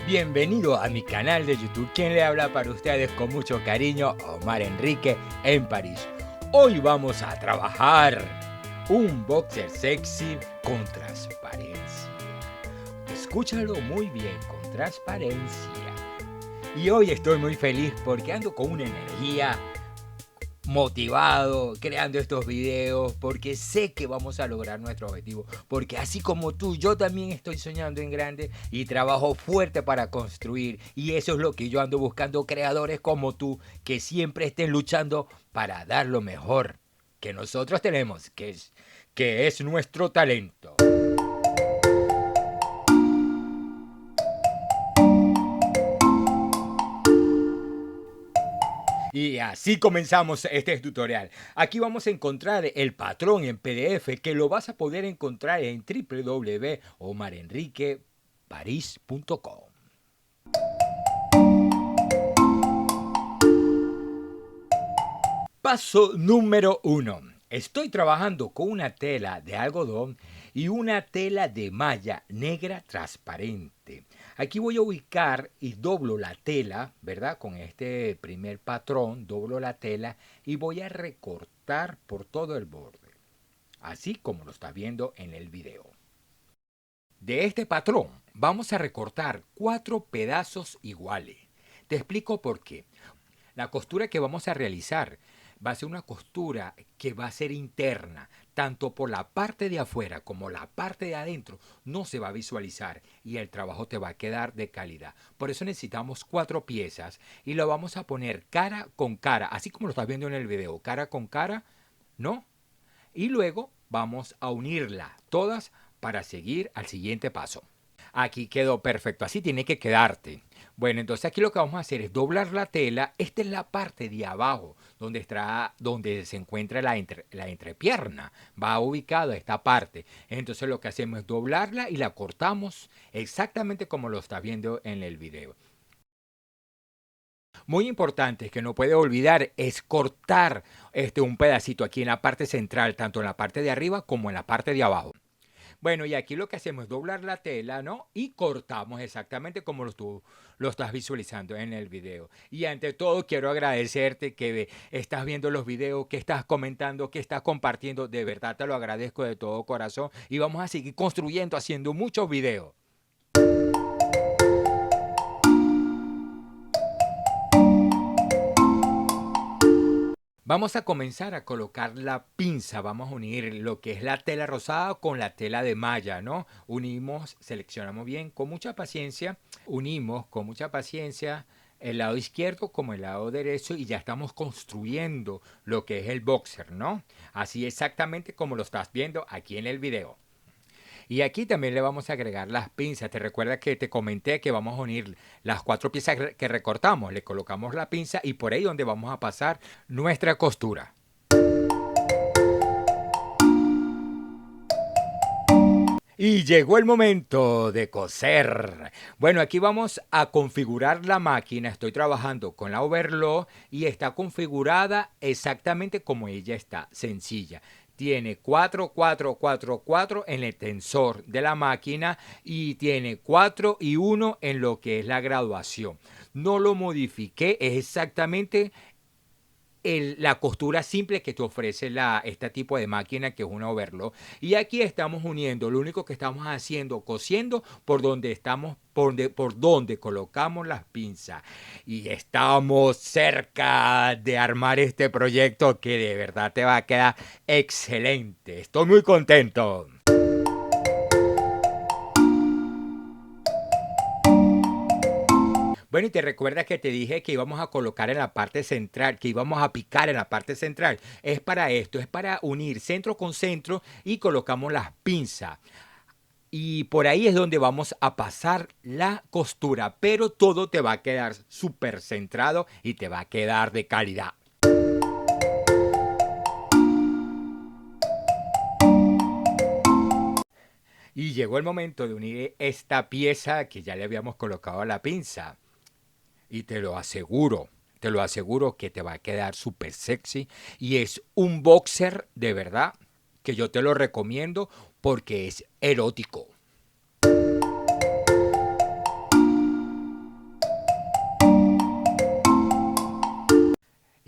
Bienvenido a mi canal de YouTube. Quien le habla para ustedes con mucho cariño, Omar Enrique en París. Hoy vamos a trabajar un boxer sexy con transparencia. Escúchalo muy bien, con transparencia. Y hoy estoy muy feliz porque ando con una energía motivado, creando estos videos, porque sé que vamos a lograr nuestro objetivo, porque así como tú, yo también estoy soñando en grande y trabajo fuerte para construir, y eso es lo que yo ando buscando, creadores como tú, que siempre estén luchando para dar lo mejor que nosotros tenemos, que es nuestro talento. Y así comenzamos este tutorial. Aquí vamos a encontrar el patrón en PDF que lo vas a poder encontrar en www.omarenriqueparis.com. Paso número 1. Estoy trabajando con una tela de algodón y una tela de malla negra transparente. Aquí voy a ubicar y doblo la tela, ¿verdad? Con este primer patrón, doblo la tela y voy a recortar por todo el borde, así como lo estás viendo en el video. De este patrón vamos a recortar 4 pedazos iguales. Te explico por qué. La costura que vamos a realizar va a ser una costura que va a ser interna, tanto por la parte de afuera como la parte de adentro no se va a visualizar y el trabajo te va a quedar de calidad. Por eso necesitamos 4 piezas y lo vamos a poner cara con cara, así como lo estás viendo en el video, cara con cara, ¿no? Y luego vamos a unirlas todas para seguir al siguiente paso. Aquí quedó perfecto, así tiene que quedarte. Bueno, entonces aquí lo que vamos a hacer es doblar la tela. Esta es la parte de abajo, donde se encuentra la entrepierna. Va ubicada esta parte. Entonces lo que hacemos es doblarla y la cortamos exactamente como lo está viendo en el video. Muy importante, que no puede olvidar, es cortar un pedacito aquí en la parte central, tanto en la parte de arriba como en la parte de abajo. Bueno, y aquí lo que hacemos es doblar la tela, ¿no? Y cortamos exactamente como tú lo estás visualizando en el video. Y ante todo quiero agradecerte que estás viendo los videos, que estás comentando, que estás compartiendo. De verdad te lo agradezco de todo corazón. Y vamos a seguir construyendo, haciendo muchos videos. Vamos a comenzar a colocar la pinza, vamos a unir lo que es la tela rosada con la tela de malla, ¿no? Unimos, seleccionamos bien, con mucha paciencia, unimos con mucha paciencia el lado izquierdo como el lado derecho y ya estamos construyendo lo que es el boxer, ¿no? Así exactamente como lo estás viendo aquí en el video. Y aquí también le vamos a agregar las pinzas. Te recuerda que te comenté que vamos a unir las 4 piezas que recortamos. Le colocamos la pinza y por ahí donde vamos a pasar nuestra costura. Y llegó el momento de coser. Bueno, aquí vamos a configurar la máquina. Estoy trabajando con la overlock y está configurada exactamente como ella está, sencilla. Tiene 4, 4, 4, 4 en el tensor de la máquina y tiene 4 y 1 en lo que es la graduación. No lo modifiqué, es exactamente la costura simple que te ofrece este tipo de máquina que es una overlock. Y aquí estamos uniendo, lo único que estamos haciendo, cosiendo por donde estamos, por donde colocamos las pinzas. Y estamos cerca de armar este proyecto que de verdad te va a quedar excelente. Estoy muy contento. Bueno, y te recuerdas que te dije que íbamos a colocar en la parte central, que íbamos a picar en la parte central. Es para esto, es para unir centro con centro y colocamos las pinzas. Y por ahí es donde vamos a pasar la costura, pero todo te va a quedar súper centrado y te va a quedar de calidad. Y llegó el momento de unir esta pieza que ya le habíamos colocado a la pinza. Y te lo aseguro que te va a quedar súper sexy. Y es un boxer de verdad que yo te lo recomiendo porque es erótico.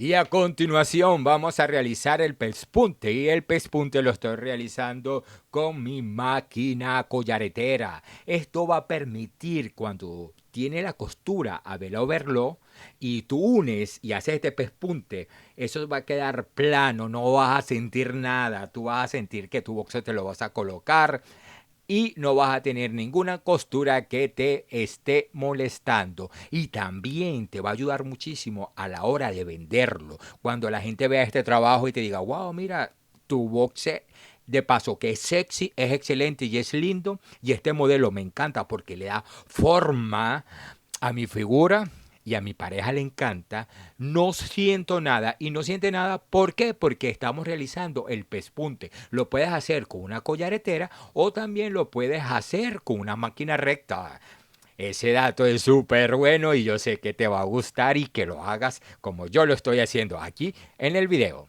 Y a continuación vamos a realizar el pespunte y el pespunte lo estoy realizando con mi máquina collaretera. Esto va a permitir cuando tiene la costura a vela overlock y tú unes y haces este pespunte, eso va a quedar plano, no vas a sentir nada, tú vas a sentir que tu boxer te lo vas a colocar y no vas a tener ninguna costura que te esté molestando. Y también te va a ayudar muchísimo a la hora de venderlo. Cuando la gente vea este trabajo y te diga, wow, mira, tu boxe de paso que es sexy, es excelente y es lindo. Y este modelo me encanta porque le da forma a mi figura y a mi pareja le encanta, no siento nada y no siente nada. ¿Por qué? Porque estamos realizando el pespunte. Lo puedes hacer con una collaretera o también lo puedes hacer con una máquina recta. Ese dato es súper bueno y yo sé que te va a gustar y que lo hagas como yo lo estoy haciendo aquí en el video.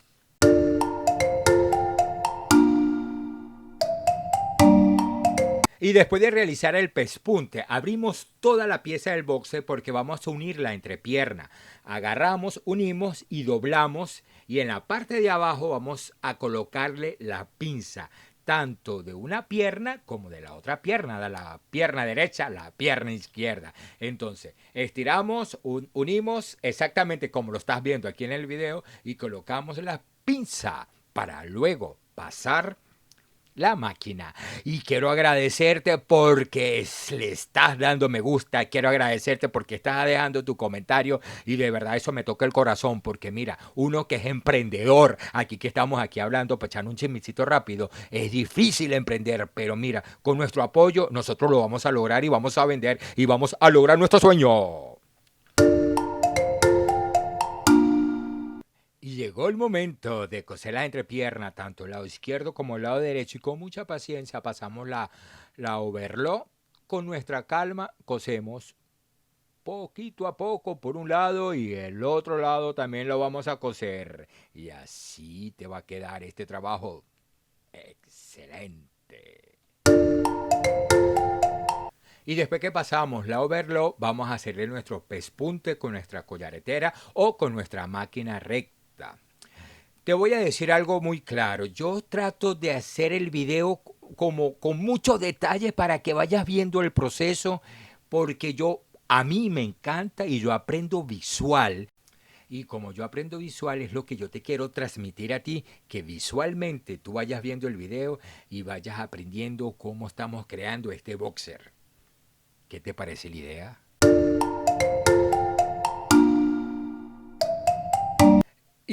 Y después de realizar el pespunte, abrimos toda la pieza del boxe porque vamos a unir la entrepierna. Agarramos, unimos y doblamos y en la parte de abajo vamos a colocarle la pinza, tanto de una pierna como de la otra pierna, de la pierna derecha, la pierna izquierda. Entonces, estiramos, unimos exactamente como lo estás viendo aquí en el video y colocamos la pinza para luego pasar la máquina. Y quiero agradecerte porque le estás dando me gusta, quiero agradecerte porque estás dejando tu comentario y de verdad eso me toca el corazón porque mira, uno que es emprendedor, aquí que estamos aquí hablando, para echar un chismecito rápido, es difícil emprender, pero mira, con nuestro apoyo nosotros lo vamos a lograr y vamos a vender y vamos a lograr nuestro sueño. Y llegó el momento de coser la entrepierna, tanto el lado izquierdo como el lado derecho, y con mucha paciencia pasamos la overlock. Con nuestra calma cosemos poquito a poco por un lado y el otro lado también lo vamos a coser. Y así te va a quedar este trabajo excelente. Y después que pasamos la overlock, vamos a hacerle nuestro pespunte con nuestra collaretera o con nuestra máquina recta. Te voy a decir algo muy claro. Yo trato de hacer el video como con muchos detalles para que vayas viendo el proceso, porque a mí me encanta y yo aprendo visual. Y como yo aprendo visual es lo que yo te quiero transmitir a ti, que visualmente tú vayas viendo el video y vayas aprendiendo cómo estamos creando este boxer. ¿Qué te parece la idea?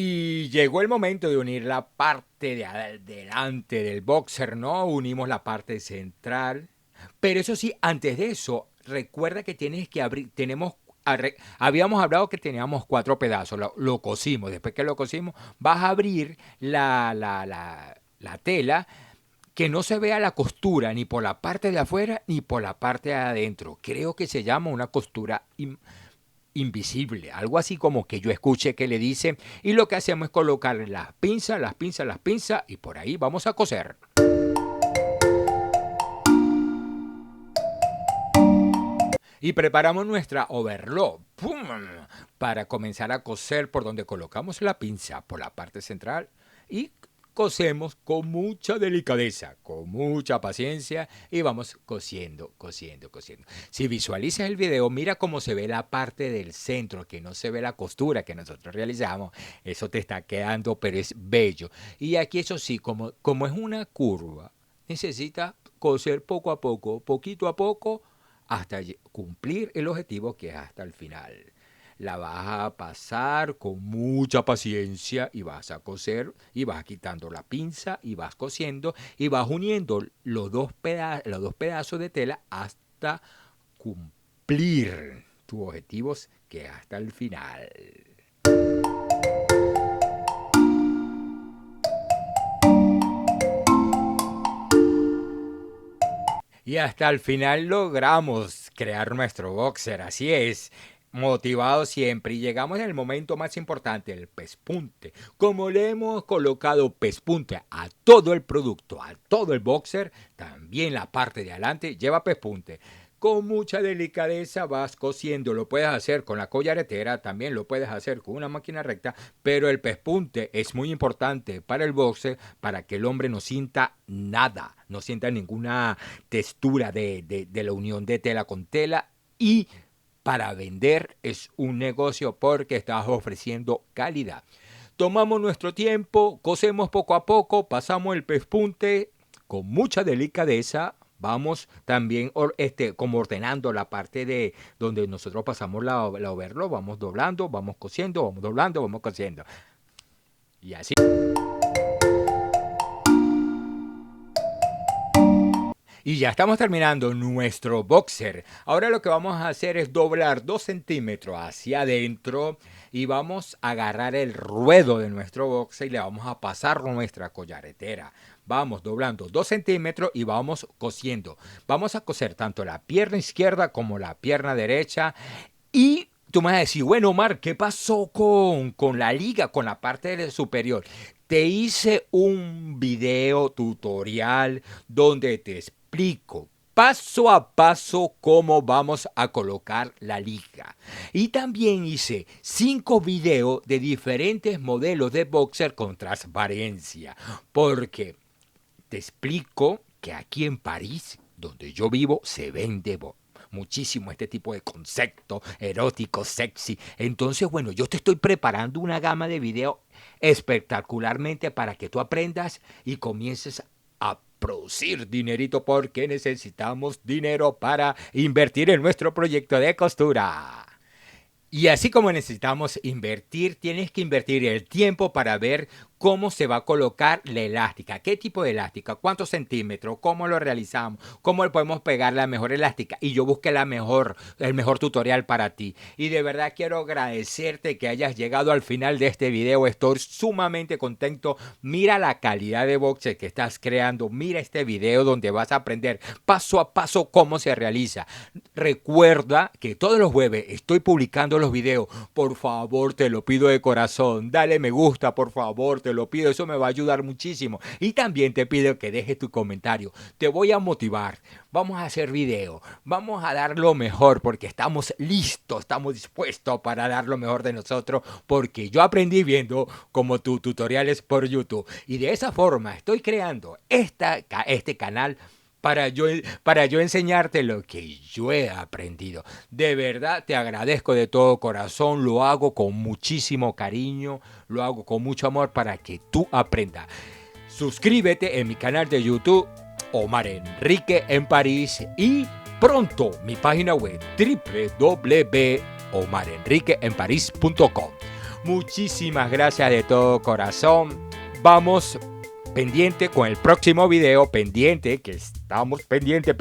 Y llegó el momento de unir la parte de adelante del boxer, ¿no? Unimos la parte central. Pero eso sí, antes de eso, recuerda que tienes que abrir, habíamos hablado que teníamos 4 pedazos, lo cosimos. Después que lo cosimos, vas a abrir la tela, que no se vea la costura ni por la parte de afuera ni por la parte de adentro. Creo que se llama una costura invisible, algo así como que yo escuché que le dicen, y lo que hacemos es colocarle las pinzas, las pinzas, las pinzas y por ahí vamos a coser. Y preparamos nuestra overlock, ¡pum!, para comenzar a coser por donde colocamos la pinza, por la parte central, y cosemos con mucha delicadeza, con mucha paciencia y vamos cosiendo, cosiendo, cosiendo. Si visualizas el video, mira cómo se ve la parte del centro, que no se ve la costura que nosotros realizamos. Eso te está quedando, pero es bello. Y aquí eso sí, como es una curva, necesita coser poco a poco, poquito a poco, hasta cumplir el objetivo que es hasta el final. La vas a pasar con mucha paciencia y vas a coser y vas quitando la pinza y vas cosiendo y vas uniendo los dos pedazos de tela hasta cumplir tus objetivos que es hasta el final. Y hasta el final logramos crear nuestro boxer, así es, motivado siempre. Y llegamos en el momento más importante, el pespunte. Como le hemos colocado pespunte a todo el producto, a todo el boxer, también la parte de adelante lleva pespunte. Con mucha delicadeza vas cosiendo. Lo puedes hacer con la collaretera, también lo puedes hacer con una máquina recta, pero el pespunte es muy importante para el boxer, para que el hombre no sienta nada, no sienta ninguna textura de la unión de tela con tela. Y para vender es un negocio porque estás ofreciendo calidad. Tomamos nuestro tiempo, cosemos poco a poco, pasamos el pespunte con mucha delicadeza. Vamos también como ordenando la parte de donde nosotros pasamos la overlock, vamos doblando, vamos cosiendo, vamos doblando, vamos cosiendo. Y así. Y ya estamos terminando nuestro boxer. Ahora lo que vamos a hacer es doblar 2 centímetros hacia adentro y vamos a agarrar el ruedo de nuestro boxer y le vamos a pasar nuestra collaretera. Vamos doblando 2 centímetros y vamos cosiendo. Vamos a coser tanto la pierna izquierda como la pierna derecha. Y tú me vas a decir, bueno, Omar, ¿qué pasó con la liga, con la parte superior? Te hice un video tutorial donde te explico paso a paso cómo vamos a colocar la liga. Y también hice 5 videos de diferentes modelos de boxer con transparencia. Porque te explico que aquí en París, donde yo vivo, se vende muchísimo este tipo de concepto erótico, sexy. Entonces, bueno, yo te estoy preparando una gama de videos espectacularmente para que tú aprendas y comiences a producir dinerito, porque necesitamos dinero para invertir en nuestro proyecto de costura. Y así como necesitamos invertir, tienes que invertir el tiempo para ver cómo se va a colocar la elástica, qué tipo de elástica, cuántos centímetros, cómo lo realizamos, cómo le podemos pegar la mejor elástica. Y yo busqué el mejor tutorial para ti. Y de verdad quiero agradecerte que hayas llegado al final de este video. Estoy sumamente contento. Mira la calidad de boxer que estás creando. Mira este video donde vas a aprender paso a paso cómo se realiza. Recuerda que todos los jueves estoy publicando los videos. Por favor, te lo pido de corazón. Dale me gusta, por favor. Te lo pido, eso me va a ayudar muchísimo. Y también te pido que dejes tu comentario. Te voy a motivar. Vamos a hacer video. Vamos a dar lo mejor porque estamos listos, estamos dispuestos para dar lo mejor de nosotros, porque yo aprendí viendo como tus tutoriales por YouTube. Y de esa forma estoy creando este canal para yo enseñarte lo que yo he aprendido. De verdad te agradezco de todo corazón, lo hago con muchísimo cariño, lo hago con mucho amor para que tú aprendas. Suscríbete en mi canal de YouTube, Omar Enrique en París, y pronto mi página web www.omarenriqueenparis.com. Muchísimas gracias de todo corazón. Vamos pendiente con el próximo video, pendiente, que estamos pendiente,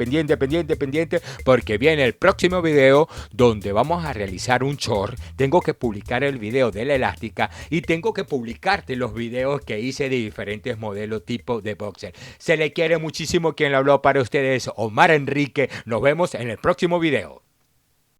porque viene el próximo video donde vamos a realizar un short. Tengo que publicar el video de la elástica y tengo que publicarte los videos que hice de diferentes modelos tipo de boxer. Se le quiere muchísimo. Quien lo habló para ustedes, Omar Enrique. Nos vemos en el próximo video.